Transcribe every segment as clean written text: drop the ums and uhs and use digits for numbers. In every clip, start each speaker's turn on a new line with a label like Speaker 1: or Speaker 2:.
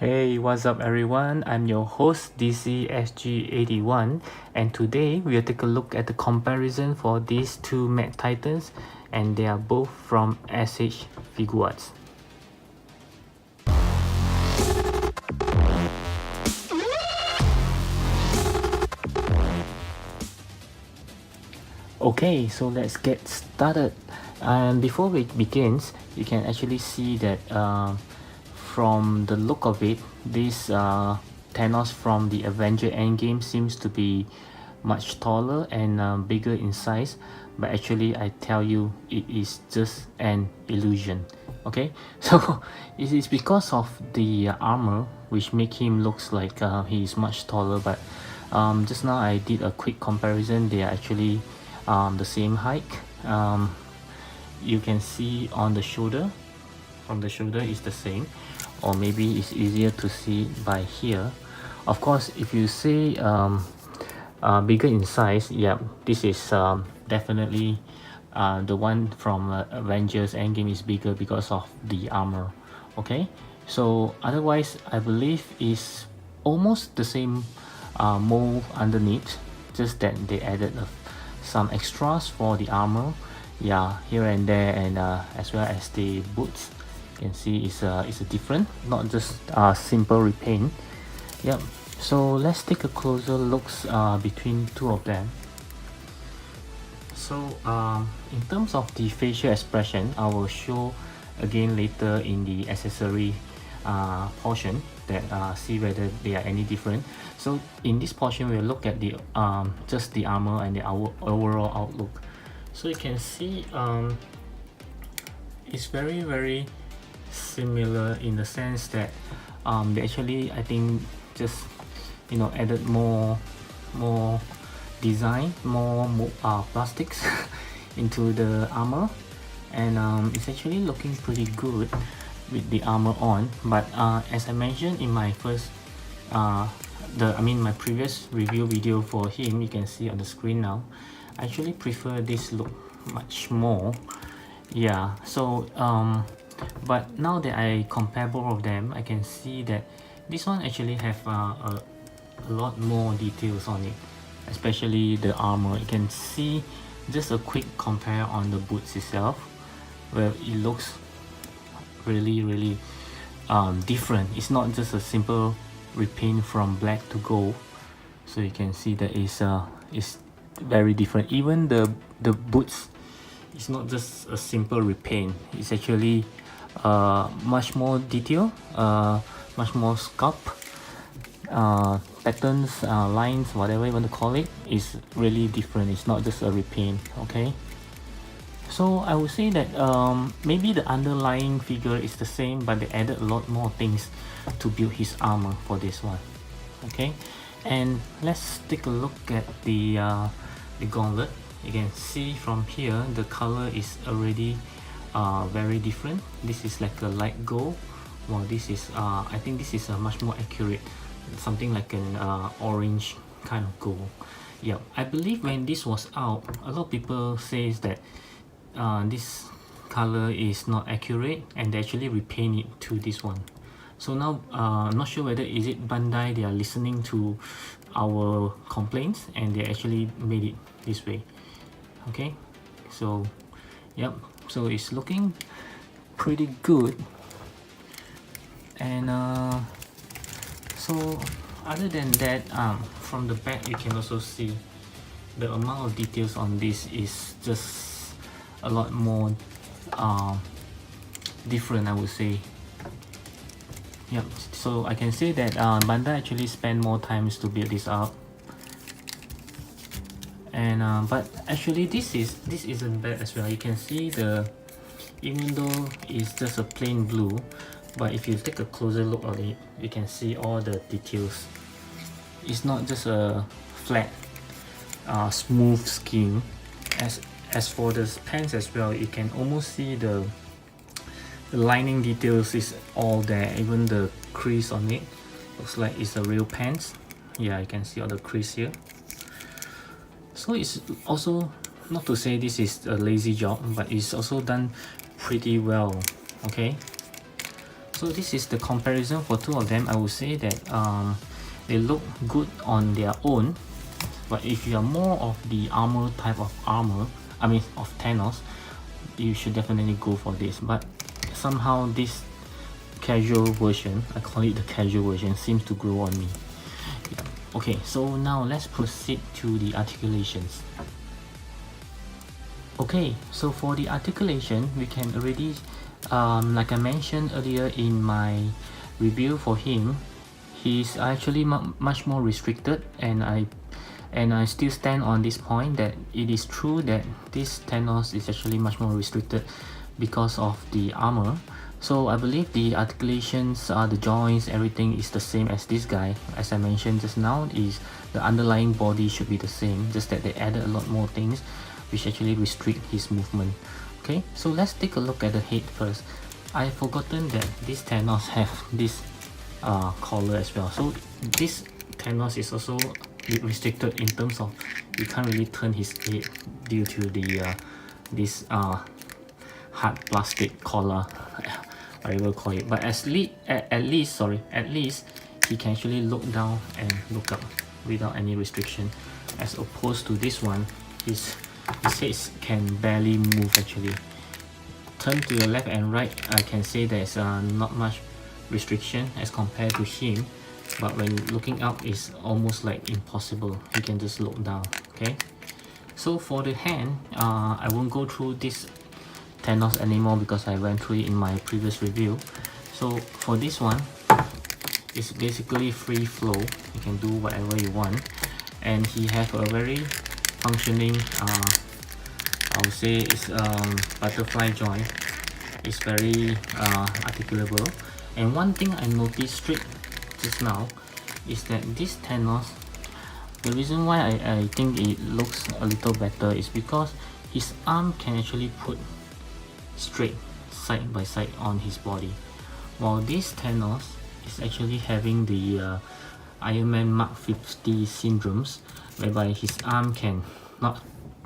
Speaker 1: Hey, what's up everyone? I'm your host DCSG81, and today we'll take a look at the comparison for these two Mech Titans, and they are both from SH Figuarts. Okay, so let's get started. And before we begins, you can actually see that from the look of it, this Thanos from the Avengers Endgame seems to be much taller and bigger in size, but actually I tell you it is just an illusion. Okay, so it is because of the armor which make him looks like he is much taller, but just now I did a quick comparison. They are actually the same height. You can see on the shoulder, from the shoulder is the same, or maybe it's easier to see by here. Of course, if you say bigger in size, yeah, this is definitely the one from Avengers Endgame is bigger because of the armor. Okay, so otherwise I believe is almost the same mold underneath, just that they added some extras for the armor, yeah, here and there, and as well as the boots. You can see it's a different, not just simple repaint. Yep. So let's take a closer looks between two of them. So in terms of the facial expression, I will show again later in the accessory portion that see whether they are any different. So in this portion we'll look at the just the armor and the overall outlook. So you can see it's very similar in the sense that they actually, I think, just added more design, more plastics into the armor, and it's actually looking pretty good with the armor on. But as I mentioned in my first my previous review video for him, you can see on the screen now, I actually prefer this look much more. Yeah, so but now that I compare both of them, I can see that this one actually have a lot more details on it, especially the armor. You can see just a quick compare on the boots itself, where it looks really different. It's not just a simple repaint from black to gold, so you can see that it's very different. Even the boots, it's not just a simple repaint, it's actually much more detail, much more sculpt, patterns, lines, whatever you want to call it, is really different. It's not just a repaint. Okay, so I would say that maybe the underlying figure is the same, but they added a lot more things to build his armor for this one. Okay, and let's take a look at the gauntlet. You can see from here the color is already very different. This is like a light gold, while this is I think this is a much more accurate, something like an orange kind of gold. Yeah, I believe when this was out, a lot of people says that this color is not accurate, and they actually repaint it to this one. So now I'm not sure whether is it Bandai, they are listening to our complaints and they actually made it this way. Okay, so yep, so it's looking pretty good. And so other than that, from the back you can also see the amount of details on this is just a lot more different, I would say. Yep, so I can say that Bandai actually spent more times to build this up. And but actually this isn't bad as well. You can see even though it's just a plain blue, but if you take a closer look at it, you can see all the details. It's not just a flat smooth skin. As for the pants as well, you can almost see the lining details is all there. Even the crease on it looks like it's a real pants. Yeah, you can see all the crease here. So it's also, not to say this is a lazy job, but it's also done pretty well. Okay, So this is the comparison for two of them. I would say that they look good on their own, but if you are more of the armor type of armor, I mean of Thanos, you should definitely go for this. But somehow this casual version, I call it the casual version, seems to grow on me. Yeah. Okay, so now let's proceed to the articulations. Okay, so for the articulation, we can already, like I mentioned earlier in my review for him, he's actually much more restricted, and I still stand on this point that it is true that this Thanos is actually much more restricted because of the armor. So I believe the articulations, the joints, everything is the same as this guy. As I mentioned just now, is the underlying body should be the same, just that they added a lot more things which actually restrict his movement. Okay, so let's take a look at the head first. I've forgotten that this Thanos have this collar as well. So this Thanos is also restricted in terms of you can't really turn his head due to the this hard plastic collar, whatever call it. But at least he can actually look down and look up without any restriction, as opposed to this one, his head can barely move actually. Turn to the left and right, I can say there's not much restriction as compared to him, but when looking up it's almost like impossible. You can just look down. Okay, so for the hand, I won't go through this Thanos anymore because I went through it in my previous review. So for this one, it's basically free flow. You can do whatever you want, and he have a very functioning, I would say it's butterfly joint. It's very articulable. And one thing I noticed straight just now is that this Thanos, the reason why I think it looks a little better is because his arm can actually put straight side by side on his body, while this Thanos is actually having the Iron Man Mark 50 syndromes, whereby his arm can not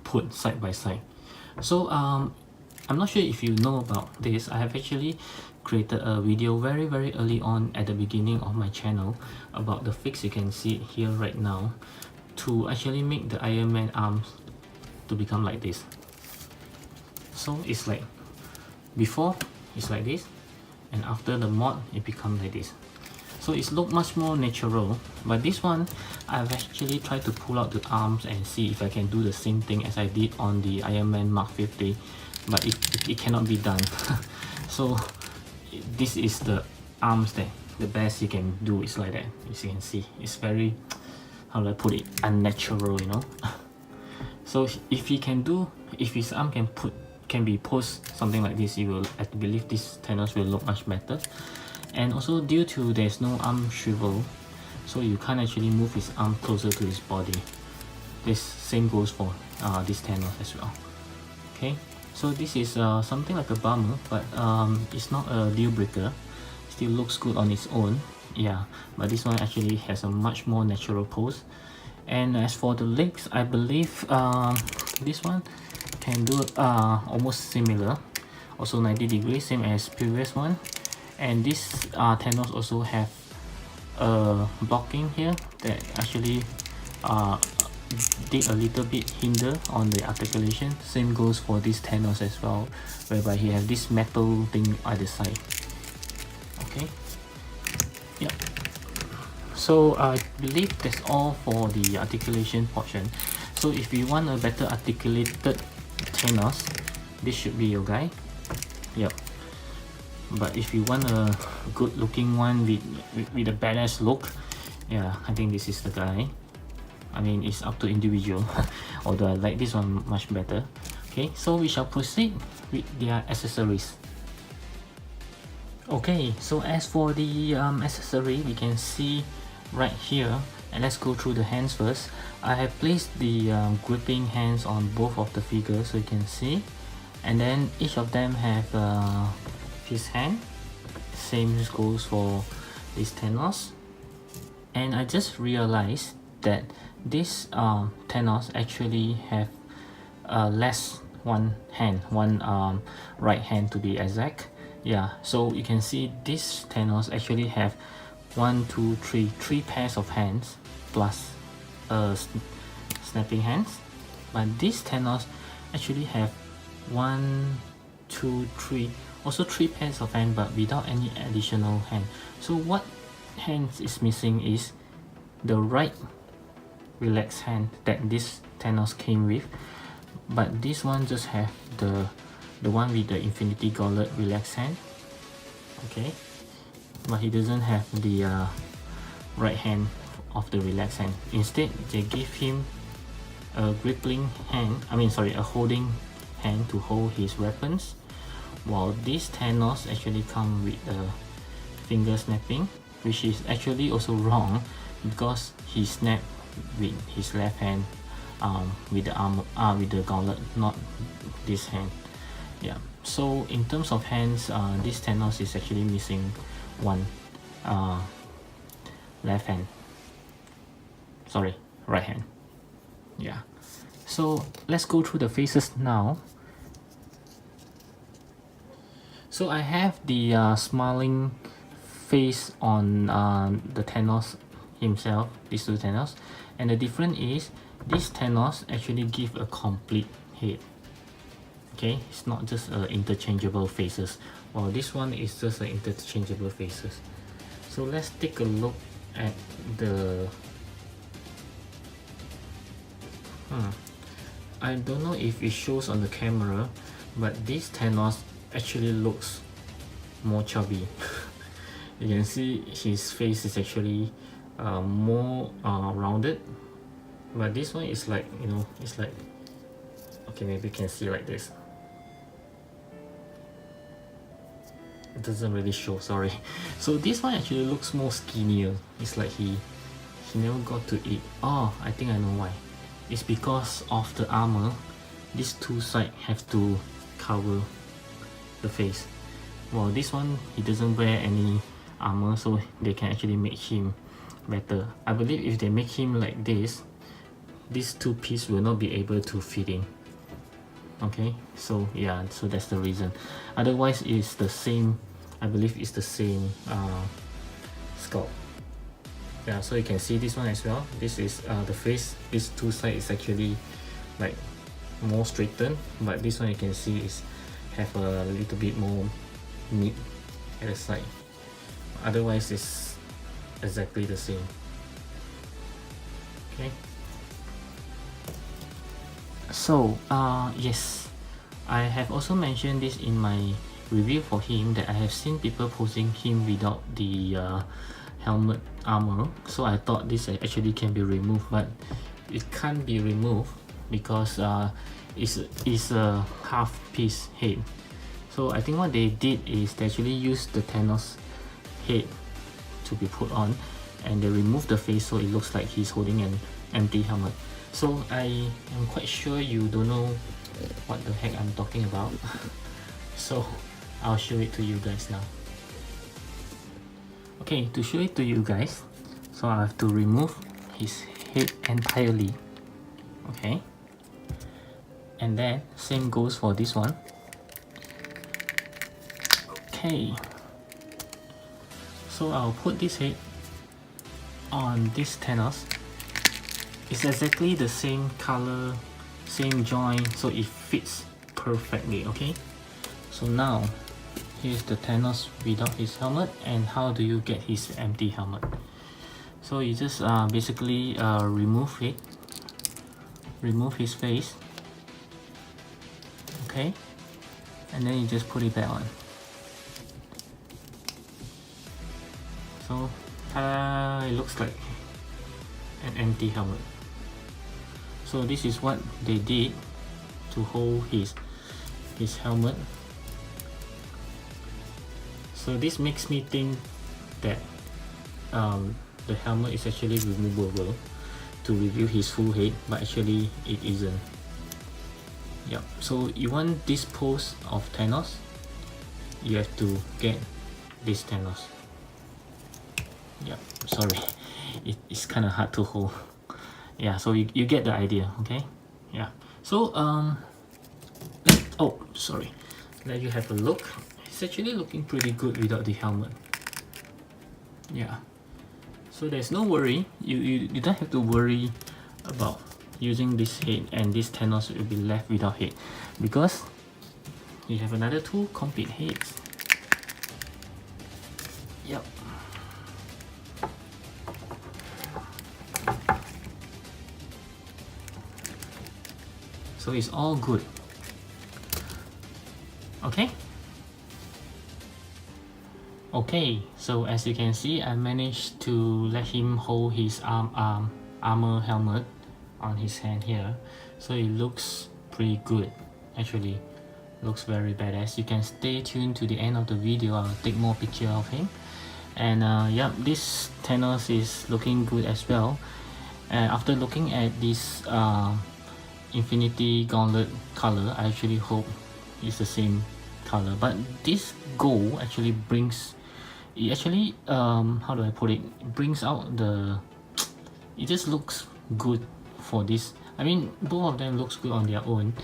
Speaker 1: put side by side. So I'm not sure if you know about this. I have actually created a video very early on at the beginning of my channel about the fix. You can see it here right now, to actually make the Iron Man arms to become like this. So it's like before it's like this, and after the mod it becomes like this. So it's look much more natural. But this one, I've actually tried to pull out the arms and see if I can do the same thing as I did on the Iron Man Mark 50, but it cannot be done. So this is the arms that the best you can do is like that. As you can see, it's very, how do I put it, unnatural, you know. So if he can do, if his arm can be posed something like this, you will, I believe this Thanos will look much better. And also due to there's no arm swivel, so you can't actually move his arm closer to his body. This same goes for this Thanos as well. Okay, so this is something like a bummer, but it's not a deal breaker. Still looks good on its own. Yeah, but this one actually has a much more natural pose. And as for the legs, I believe this one can do almost similar, also 90 degrees, same as previous one. And this Thanos also have a blocking here that actually did a little bit hinder on the articulation. Same goes for this Thanos as well, whereby he has this metal thing either side. Okay, yep. So I believe that's all for the articulation portion. So if you want a better articulated Thanos, this should be your guy. Yep. But if you want a good looking one with a badass look, yeah, I think this is the guy. I mean, it's up to individual, although I like this one much better. Okay, so we shall proceed with their accessories. Okay, so as for the accessory, we can see right here, and let's go through the hands first. I have placed the gripping hands on both of the figures, so you can see, and then each of them have his hand. Same goes for this Thanos. And I just realized that this Thanos actually have less one hand, one right hand to be exact, Yeah, so you can see this Thanos actually have three pairs of hands plus snapping hands, but this Thanos actually have one, two, three, also three pairs of hands but without any additional hand. So what hands is missing is the right relaxed hand that this Thanos came with, but this one just have the one with the Infinity Gauntlet relaxed hand, okay, but he doesn't have the right hand of the relaxed hand. Instead they give him a gripping hand, a holding hand to hold his weapons, while this Thanos actually come with a finger snapping, which is actually also wrong because he snapped with his left hand with the armor, with the gauntlet, not this hand. Yeah, so in terms of hands, this Thanos is actually missing one left hand, sorry, right hand. Yeah, so let's go through the faces now. So I have the smiling face on the Thanos himself, these two Thanos, and the difference is this Thanos actually give a complete head. Okay, it's not just interchangeable faces, while this one is just interchangeable faces. So let's take a look at the I don't know if it shows on the camera, but this Thanos actually looks more chubby. You can see his face is actually more rounded, but this one is like, you know, it's like, okay, maybe you can see like this. It doesn't really show, sorry. So this one actually looks more skinnier. It's like he never got to eat. Oh, I think I know why. It's because of the armor. These two sides have to cover the face, while this one, he doesn't wear any armor, so they can actually make him better. I believe if they make him like this, these two pieces will not be able to fit in. Okay, so yeah, so that's the reason. Otherwise it's the same, I believe it's the same sculpt. Yeah, so you can see this one as well. This is the face, these two sides is actually like more straightened, but this one you can see is have a little bit more meat at the side. Otherwise it's exactly the same. Okay, so yes, I have also mentioned this in my review for him, that I have seen people posing him without the helmet armor, so I thought this actually can be removed, but it can't be removed because it's a half piece head. So I think what they did is they actually used the Thanos head to be put on, and they removed the face so it looks like he's holding an empty helmet. So I am quite sure you don't know what the heck I'm talking about. So I'll show it to you guys now. Okay, to show it to you guys, so I have to remove his head entirely. Okay, and then same goes for this one. Okay, so I'll put this head on this Thanos. It's exactly the same color, same joint, so it fits perfectly. Okay, so now here's the Thanos without his helmet, and how do you get his empty helmet? So you just basically remove it, remove his face, okay, and then you just put it back on. So it looks like an empty helmet. So this is what they did to hold his helmet. So this makes me think that the helmet is actually removable to reveal his full head, but actually it isn't. Yep. So you want this pose of Thanos, you have to get this Thanos. Yep. Sorry, it's kind of hard to hold. Yeah. So you get the idea. Okay. Yeah. So oh sorry, let you have a look. it's actually looking pretty good without the helmet. Yeah, so there's no worry, you don't have to worry about using this head and this Thanos will be left without head, because you have another two complete heads. Yep. So it's all good. Okay. Okay, so as you can see, I managed to let him hold his armor helmet on his hand here, so it looks pretty good. Actually, looks very badass. You can stay tuned to the end of the video. I'll take more picture of him. And yeah, this Thanos is looking good as well. And after looking at this Infinity Gauntlet color, I actually hope it's the same color. But this gold actually brings, it actually how do I put it? It brings out the, it just looks good for this. I mean, both of them looks good on their own.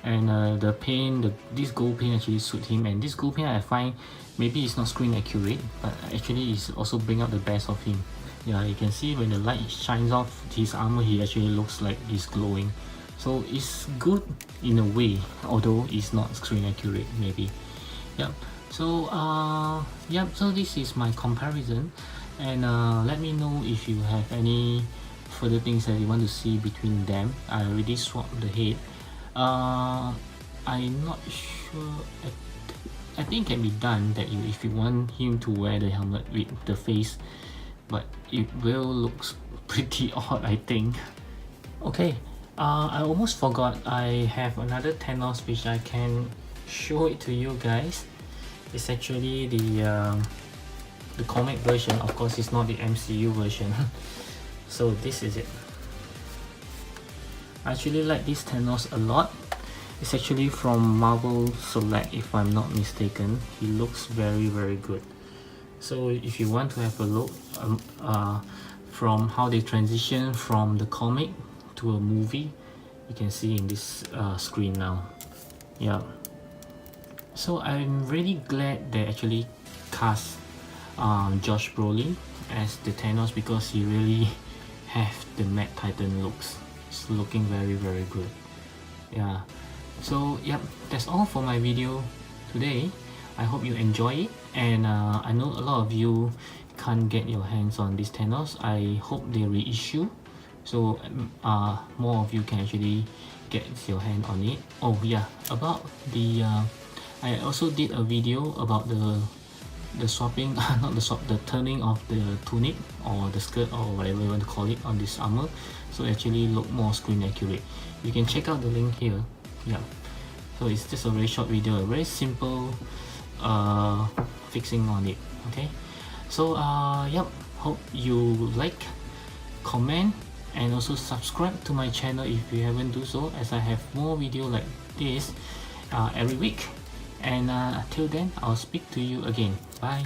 Speaker 1: And the paint, this gold paint actually suit him. And this gold paint I find maybe it's not screen accurate, but actually it's also bring out the best of him. Yeah, you can see when the light shines off his armor, he actually looks like he's glowing. So it's good in a way, although it's not screen accurate maybe. Yep. So yep, so this is my comparison, and let me know if you have any further things that you want to see between them. I already swapped the head. I'm not sure. I think it can be done that if you want him to wear the helmet with the face, but it will look pretty odd, I think. Okay, I almost forgot, I have another Thanos which I can show it to you guys. It's actually the comic version. Of course, it's not the MCU version. So this is it. I actually like this Thanos a lot. It's actually from Marvel Select, if I'm not mistaken. He looks very good. So if you want to have a look from how they transition from the comic to a movie, you can see in this screen now. Yeah. So I'm really glad they actually cast Josh Brolin as the Thanos, because he really have the Mad Titan looks. It's looking very good. Yeah. So yep, that's all for my video today. I hope you enjoy it, and I know a lot of you can't get your hands on this Thanos. I hope they reissue, so more of you can actually get your hand on it. Oh yeah, about the I also did a video about the swapping, not the swap, the turning of the tunic or the skirt or whatever you want to call it on this armor, so it actually look more screen accurate. You can check out the link here. Yeah, so it's just a very short video, a very simple fixing on it. Okay, so yep, hope you like, comment, and also subscribe to my channel if you haven't do so, as I have more video like this every week. And till then, I'll speak to you again. Bye.